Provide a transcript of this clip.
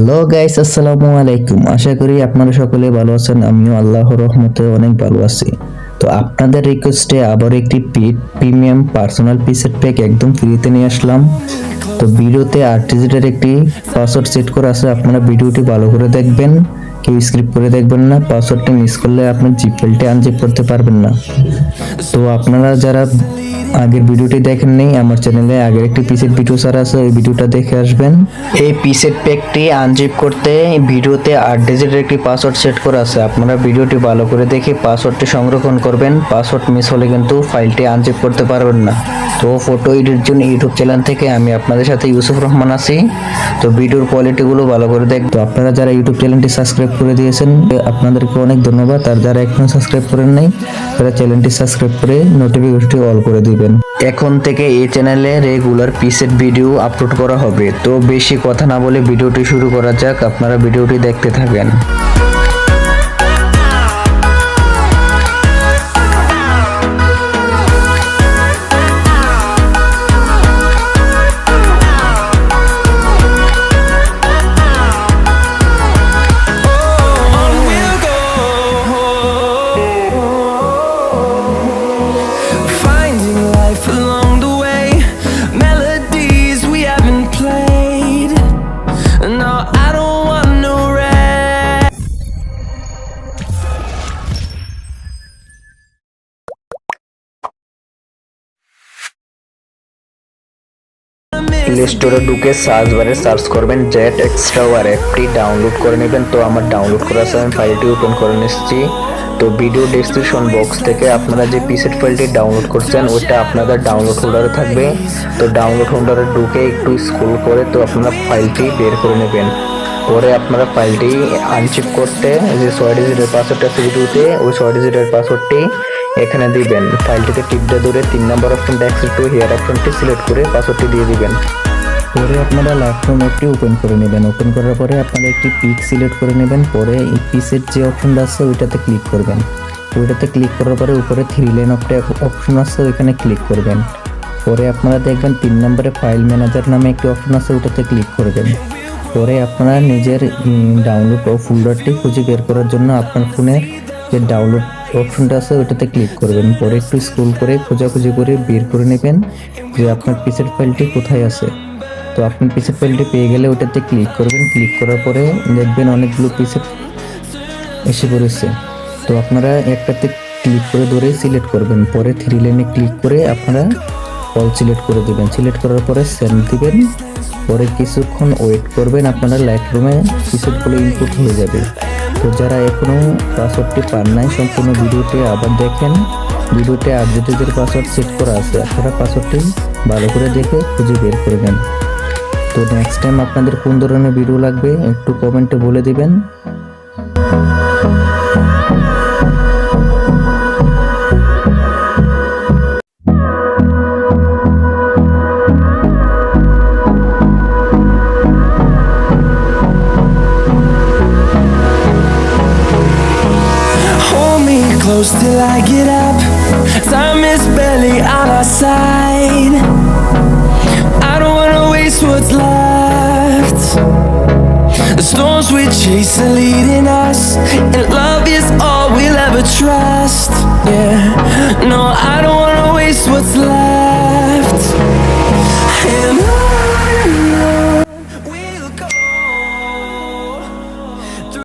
Hello guys, আসসালামু আলাইকুম। আশা করি আপনারা সকলে ভালো আছেন। আমিও আল্লাহর রহমতে অনেক ভালো আছি। তো আপনাদের রিকোয়েস্টে আবার একটি প্রিমিয়াম পার্সোনাল পিসের প্যাক একদম ফ্রিতে নিয়ে আসলাম। তো ভিডিওতে 8 ডিজিটের একটি পাসওয়ার্ড সেট করা আছে, আপনারা ভিডিওটি ভালো করে দেখবেন, কেউ স্ক্রিপ্ট করে দেখবেন না। পাসওয়ার্ডটা মিস করলে আপনি জিপ ফাইলটি আনজিপ করতে পারবেন না। তো আপনারা যারা আগের ভিডিওটি দেখেননি, আমার চ্যানেলে আগের একটি পিসেট ভিডিও ছাড়া আছে, ওই ভিডিওটা দেখে আসবেন। এই পিসেট প্যাকটি আনজিপ করতে ভিডিওতে 8 ডিজিটের একটি পাসওয়ার্ড সেট করা আছে, আপনারা ভিডিওটি ভালো করে দেখে পাসওয়ার্ডটি সংরক্ষণ করবেন। পাসওয়ার্ড মিস হলে কিন্তু ফাইলটি আনজিপ করতে পারবেন না। তো ফটো এডিটের জন্য ইউটিউব চ্যানেল থেকে আমি আপনাদের সাথে ইউসুফ রহমান আছি। তো ভিডিওর কোয়ালিটিগুলো ভালো করে দেখবেন। তো আপনারা যারা ইউটিউব চ্যানেলটি সাবস্ক্রাইব করে দিয়েছেন আপনাদেরকে অনেক ধন্যবাদ, আর যারা এখনো সাবস্ক্রাইব করেন নাই তারা চ্যানেলটি সাবস্ক্রাইব করে নোটিফিকেশনটি অল করে দিবেন। এখন থেকে এই চ্যানেলে রেগুলার পিসেট ভিডিও আপলোড করা হবে। তো বেশি কথা না বলে ভিডিওটি শুরু করা যাক, আপনারা ভিডিওটি দেখতে থাকেন। প্লে স্টোরে ঢুকে সার্চ বারে সার্চ করবেন জেট এক্সট্রা ওয়ার অ্যাপটি ডাউনলোড করে নেবেন। তো আমার ডাউনলোড করা আছে, আমি ফাইলটি ওপেন করে নিচ্ছি। তো ভিডিও ডেসক্রিপশন বক্স থেকে আপনারা যে পিসেট ফাইলটি ডাউনলোড করছেন ওইটা আপনাদের ডাউনলোড হোল্ডারে থাকবে। তো ডাউনলোড হোল্ডারে ঢুকে একটু স্ক্রল করে তো আপনারা ফাইলটি বের করে নেবেন। পরে আপনারা ফাইলটি আনচিপ করতে যে 6 ডিজিটের পাসওয়ার্ড আছে ভিডিওতে, ওই 6 ডিজিটের পাসওয়ার্ডটি এখানে দিবেন। ফাইলটিতে টিপটা ধরে 3 নম্বর অপশনটা অ্যাক্সেস টু হেয়ার অপশনটি সিলেক্ট করে পাসওয়ার্ডটি দিয়ে দিবেন। পরে আপনারা লাইটরুম অ্যাপটি ওপেন করে নেবেন। ওপেন করার পরে আপনারা একটি পিক সিলেক্ট করে নেবেন। পরে এই পিসের যে অপশনটা আছে ওইটাতে ক্লিক করবেন। ওইটাতে ক্লিক করার পরে উপরে 3 লাইন অপশন আছে, ওইখানে ক্লিক করবেন। পরে আপনারা দেখবেন 3 নম্বরে ফাইল ম্যানেজার নামে একটি অপশন আছে, ওটাতে ক্লিক করবেন। পরে আপনারা নিজের ডাউনলোড ও ফোল্ডারটি খুঁজে বের করার জন্য আপনার ফোনের যে ডাউনলোড অপশনটা আছে ওইটাতে ক্লিক করবেন। পরে একটু স্ক্রল করে খোঁজাখুঁজি করে বের করে নেবেন যে আপনার পিসের ফাইলটি কোথায় আছে। তো আপনি পিসের ফাইলটি পেয়ে গেলে ওটাতে ক্লিক করবেন। ক্লিক করার পরে দেখবেন অনেকগুলো পিসের এসে পড়েছে। তো আপনারা একটাতে ক্লিক করে ধরে সিলেক্ট করবেন। পরে 3 লাইনে ক্লিক করে আপনারা অল সিলেক্ট করে দেবেন। সিলেক্ট করার পরে সেন্ড দিবেন। পরে কিছুক্ষণ ওয়েট করবেন, আপনারা লাইটরুমে পিসেটগুলো ইনপুট হয়ে যাবে। তো যারা এখনও পাসওয়ার্ডটি পান নাই, সম্পূর্ণ ভিডিওটি আবার দেখেন। ভিডিওতে 8 ডিজিটের পাসওয়ার্ড সেট করা আছে, আপনারা পাসওয়ার্ডটি ভালো করে দেখে খুঁজে বের করে নেন। তো নেক্সট টাইম আপনাদের কোন ধরনের ভিডিও লাগবে একটু কমেন্টে বলে দিবেন। Close till I get up. Time is barely on our side. I don't wanna waste what's left. The storms we chase are leading us, and love is all we'll ever trust. Yeah, no, I don't wanna waste what's left. And